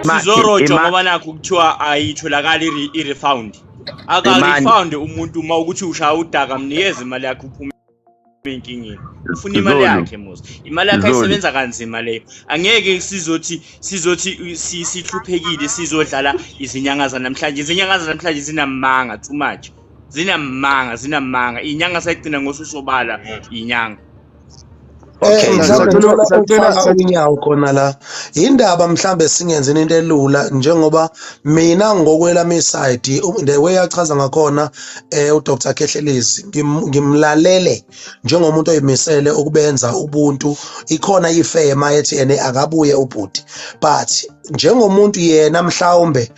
sizorojwa ngoba nakho kuthiwa ayitholakali i-refund. Aka-refund umuntu uma ukuthi ushaya udaka mnikeze imali yakhe uphume enkingeni. Ufuna imali yakhe mos. Imali yakhe isebenza kanzima leyo. Angeke sizothi sihluphekile sizodlala izinyanga zanamhlanje. Izinyanga zanamhlanje zinamanga too much. Zinamanga. Inyanga sayigcina ngosusobala inyanga. Unyawo khona la indaba mhlambe singenze into elula njengoba mina ngokwelami side the way achaza ngakhona uDr Khehlelezi ngimlalele njengomuntu oyimisele ukubenza ubuntu ikhona ifema ethi ene akabuye ubhuti but njengomuntu yena mhlawumbe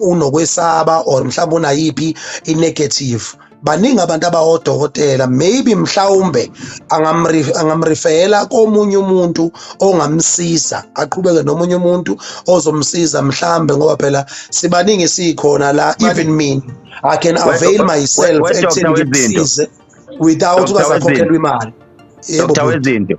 unokwesaba or mhlawumbe unayiphi inegative baningi abantu abawodokotela maybe mhlawumbe angamrifela komunye umuntu ongamsiza aqhubeke nomunye umuntu ozomsiza mhlawumbe ngoba phela sibaningi sikhona la even me I can avail myself ekutheni ngimsize without ukuzakhokhela imali. Dr. Wezinto.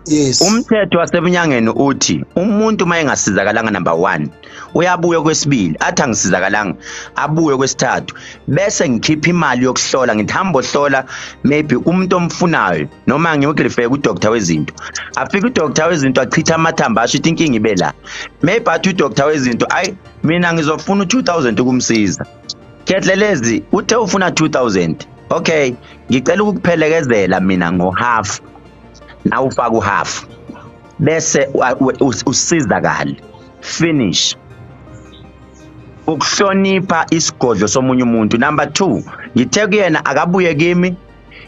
Yes. Umthetho wasebunyangeni uthi umuntu mayengasizakalanga number 1 uyabuya kwesibili athi angisizakalanga abuye kwesithathu bese ngikhipha imali yokuhlola ngithamba ohlola maybe umuntu omfunayo noma ngiyokufika kuDr Wezinto afike uDr Wezinto achitha amathamba asho ukuthi inkingi ibe la maybe athi uDr Wezinto ayi mina ngizofuna u2000 ukumsiza Khehlelezi uthe ufuna 2000 okay ngicela ukukuphelekezela mina ngo-half na ufaka u-half bese usizakala finish ukuhlonipha isigodlo somunye umuntu. Number 2 ngithe kuyena akabuye kimi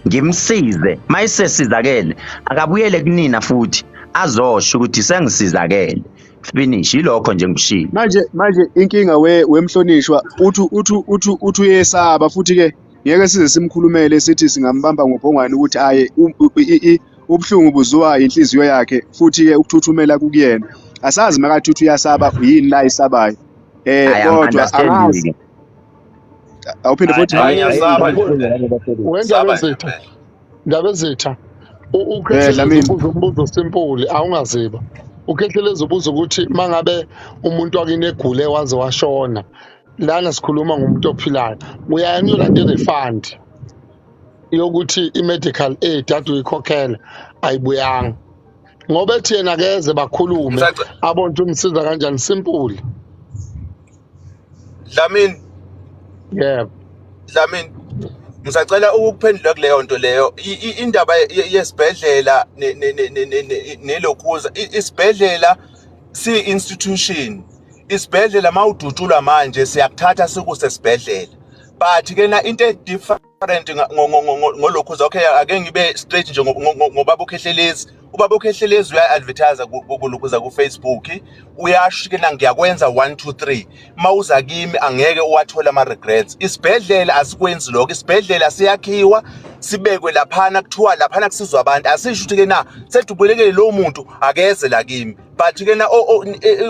ngimsize mayisesizakele akabuyele kunina futhi azosho ukuthi sengisizakele finish ilokho nje ngishilo. Manje inkinga wemhlonishwa uthi uyesaba futhi ke ngeke size simkhulumele sithi singambamba ngobhongwane ukuthi aye ubhlungu buziwa inhliziyo yakhe futhi ke ukuthuthumela kukuyena asazi makathi uthi uyasaba yini la isabayo kodwa angazi awuphinde futhi ndaba ezitha ukhetheleza umbuzo simple awungaziba ukhetheleza ubuza ukuthi mangabe umuntu wakinegule waze washona lana sikhuluma ngomuntu ophilayo uyayanyula nge-refund yokuthi i-medical aid ade uyikhokhela ayibuyanga ngoba ethi yena keze bakhulume abonke umsiza kanjani simple. Dlamini ngisacela ukuphendula kuleyo nto leyo indaba yesibhedlela nelokhuza isibhedlela si-institution isibhedlela mawudutshulwa manje siyakuthatha sikusesibhedlela but ke na into different ngolokhuza okay ake ngibe straight nje ngobaba uKhehlelezi ubaba uKhehlelezi uya-advertise kulokhuza ku-Facebook uyasho ke na ngiyakwenza 1 2 3 mawuza kimi angeke uwathola ama-regrets. Isibhedlela asikwenzi lokho isibhedlela siyakhiwa sibekwe laphana kuthiwa laphana kusizwa abantu asisho ukuthi ke na sedubulekele lowo muntu akeze la kimi but ke na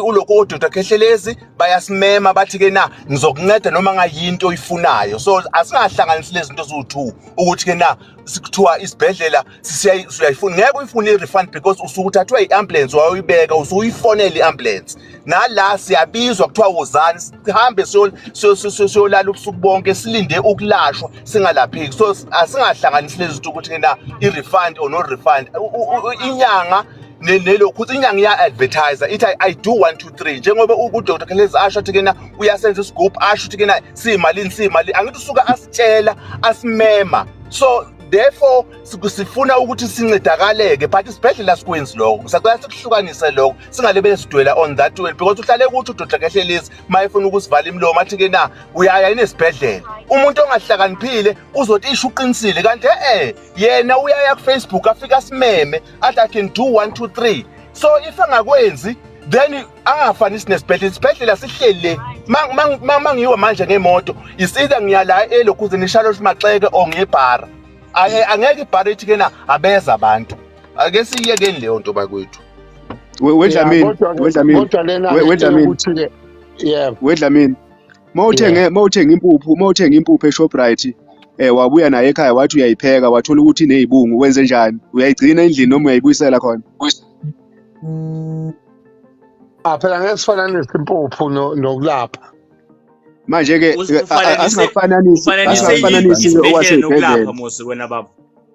ulokho oDr Khehlelezi bayasimema bathi ke na ngizokunceda noma ngayinto oyifunayo so asingahlanganisi lezi zinto eziwu2 ukuthi ke na sikuthiwa isibhedlela siyayifuna ngeke uyifune i-refund because usukuthathwe i-ambulance wayoyibeka usuyifonela i-ambulance nala siyabizwa kuthiwa wozani sihambe siyolala ubusuku bonke silinde ukulashwa singalapheki so asingahlanganisi lezi zinto ukuthi ke na i-refund or no refund inyanga nelokhu inyanga iya-advertise ithi I do 1 2 3 njengoba uDr Khehlelezi asho ukuthi kena uyasenza isigubhu asho ukuthi kena siyimalini angithi usuka asitshela asimema so therefore sifuna ukuthi sincedakaleke but isibhedlela sikwenzi lokho ngisacela sikuhlukanise lokho singalebe sidwela on that way because uhlale ukuthi uDr Khehlelezi mayefuna ukusivala imlomo athi kena uyaya esibhedlela umuntu ongahlakaniphile uzothi isho uqinisile kanti yena uyaya ku Facebook afika simeme athi I can do 1 2 3 so if angakwenzi then angafanisi nesibhedlela sihlele mangiyiwa manje ngemoto isida ngiyala elokhuze nishalo simaxeke or ngebhara angeke ibhara ithi kena abeza abantu ake siyekeni leyo nto bakwethu wedlamini mawuthenga impuphu eShoprite wabuya naye ekhaya wathi uyayipheka wathola ukuthi inezibungu wenze njani uyayigcina endlini noma uyayibuyisela khona Phela ngeke sifananise impuphu nokulapha. Manje ke ufananise okwasey'bhedlela. nokulapha mos wena baba.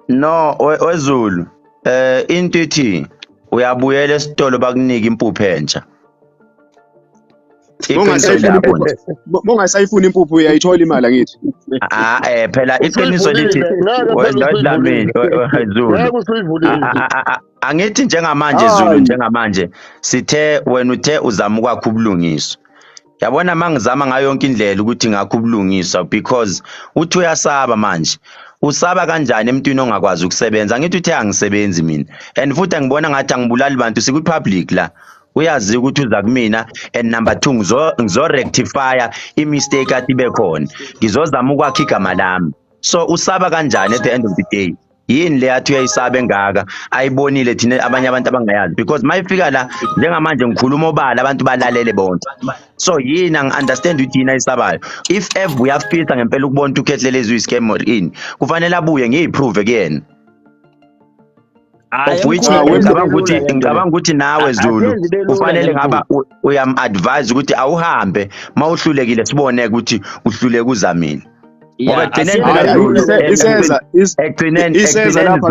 No, wezulu. Into ithi uyabuyela esitolo bakunika impuphu entsha. Iqiniso lapho nje. Mongasayifuna impuphu uyayithola imali angithi. Phela iqiniso lithi Dlamini Zulu. Angithi njengamanje Zulu njengamanje sithe wena uthe uzama ukwakha ubulungiswa. Yabona mangizama ngayo yonke indlela ukuthi ngakho ubulungiswa because uthi uyasaba manje. Usaba kanjani emntwini ongakwazi ukusebenza? Angithi uthe angisebenzi mina. And futhi ngibona ngathi angibulali bantu siku public la. Uyazi ukuthi uza kumina and number 2 ngizo rectify imistake athi bekhona. Ngizozama ukwakha igama lami. So usaba kanjani at the end of the day? Yini le yathi uyayisaba engaka ayibonile thina abanye abantu abangayazi because mayifika la njengamanje ngikhuluma obala abantu balalele bonke. So yini angi-understand ukuthi yini ayisabayo. If ever uyafisa ngempela ukubona ukuthi Khehlelezi uyi-scam or in kufanele abuye ngiyiprove kuyena. Of which ngicabanga ukuthi nawe Zulu kufanele ngaba uyam-advise ukuthi awuhambe mawuhlulekile sibone ukuthi uhluleka uzamile. Ngoba iseza lapha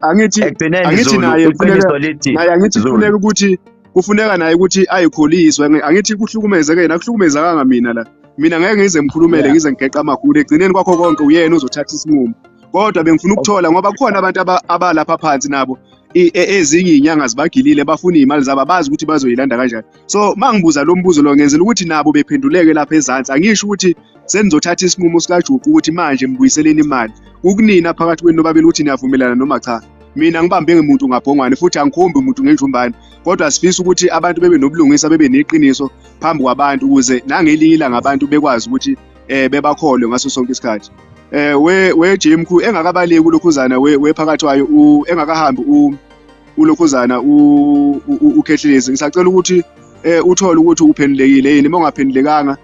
angithi naye kufuneka ukuthi kufuneka naye ukuthi ayikholiswe. Angithi kuhlukumezeke yena kuhlukumezakanga mina la. Mina ngeke ngize ngikhulumele ngize ngigeqa amakhulu egcineni kwakho konke uyena uzothatha isinqumo. Kodwa bengifuna ukuthola ngoba kukhona abantu abalapha phansi nabo ezinye izinyanga zibagilile bafuna izimali zabo bazi ukuthi bazoyilanda kanjani. So mangibuza lo mbuzo lo ngenzela ukuthi nabo bephenduleke lapha ezantsi. Angisho ukuthi senizothatha isinqumo sikaJuqu ukuthi manje mbuyiseleni imali. Ukunina phakathi kwenu nobabili ukuthi niyavumelana noma cha. Mina ngibambe ngemuntu ngabhongwane futhi angikhombi umuntu ngenjumbane. Kodwa sifisa ukuthi abantu bebe nobulungisa bebe neqiniso phambi kwabantu ukuze nangelinye ilanga abantu bekwazi ukuthi bebakholwe ngaso sonke isikhathi. We Jimku engakabaleki ulokhuzana wephakathi wayo engakahambi ulokhuzana uKhehlelezi. Ngisacela ukuthi uthole ukuthi uphendulekile yini. Uma ungaphendulekanga